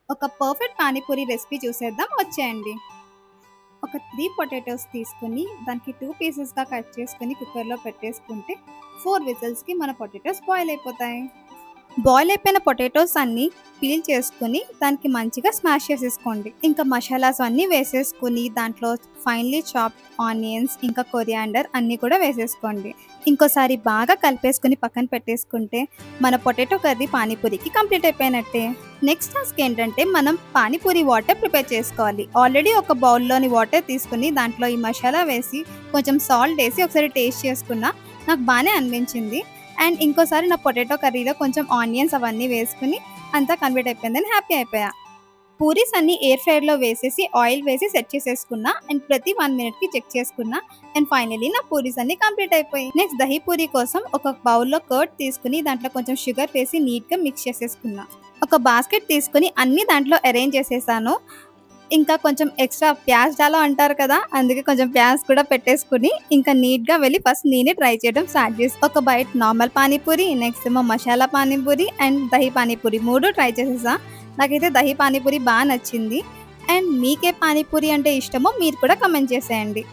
ఒక perfect panipuri recipe చూసేద్దాం వచ్చేయండి. ఒక 3 పొటాటోస్ తీసుకొని దానికి 2 పీసెస్‌గా కట్ చేసుకొని కుక్కర్‌లో పెట్టేసుకుంటే 4 విజిల్స్‌కి మన పొటాటోస్ బాయిల్ అయిపోతాయి. బాయిల్ అయిపోయిన పొటాటోస్ అన్నీ పీల్ చేసుకొని దానికి మంచిగా స్మాష్ చేసేసుకోండి. ఇంకా మసాలాస్ అన్నీ వేసేసుకొని దాంట్లో ఫైన్‌లీ చాప్డ్ ఆనియన్స్ ఇంకా కొరియాండర్ అన్నీ కూడా వేసేసుకోండి. ఇంకోసారి బాగా కలిపేసుకొని పక్కన పెట్టేసుకుంటే మన పొటాటో కర్రీ పానీపూరికి కంప్లీట్ అయిపోయినట్టే. నెక్స్ట్ టాస్క్ ఏంటంటే మనం పానీపూరి వాటర్ ప్రిపేర్ చేసుకోవాలి. ఆల్రెడీ ఒక బౌల్‌లోని వాటర్ తీసుకొని దాంట్లో ఈ మసాలా వేసి కొంచెం సాల్ట్ వేసి ఒకసారి టేస్ట్ చేసుకున్నా నాకు బానే అనిపించింది. అండ్ ఇంకోసారి నా పొటాటో కర్రీలో కొంచెం ఆనియన్స్ అవన్నీ వేసుకొని అంతా కంప్లీట్ అయిపోయిందని హ్యాపీ అయిపోయా. పూరీస్ అన్నీ ఎయిర్ ఫ్రైయర్‌లో వేసేసి ఆయిల్ వేసి సెట్ చేసేసుకున్నా. అండ్ ప్రతి 1 మినిట్‌కి చెక్ చేసుకున్నా. అండ్ ఫైనల్లీ నా పూరీస్ అన్నీ కంప్లీట్ అయిపోయాయి. నెక్స్ట్ దహి పూరి కోసం ఒక బౌల్‌లో కర్డ్ తీసుకొని దాంట్లో కొంచెం షుగర్ వేసి నీట్‌గా మిక్స్ చేసేసుకున్నా. ఒక బాస్కెట్ తీసుకొని అన్నీ దాంట్లో అరేంజ్ చేసేసాను. ఇంకా కొంచెం ఎక్స్‌ట్రా ప్యాజ్ డాలో అంటారు కదా! అందుకే కొంచెం ప్యాజ్ కూడా పెట్టేసుకొని ఇంకా నీట్‌గా వెళ్ళి ఫస్ట్ నేనే ట్రై చేయడం స్టార్ట్ చేసి ఒక బైట్ నార్మల్ పానీపూరి, నెక్స్ట్ ఏమో మసాలా పానీపూరి అండ్ దహి పానీపూరి 3 ట్రై చేసేసా. నాకైతే దహి పానీపూరి బా నచ్చింది. అండ్ మీకే పానీపూరి అంటే ఇష్టమో మీరు కూడా కామెంట్ చేసేయండి.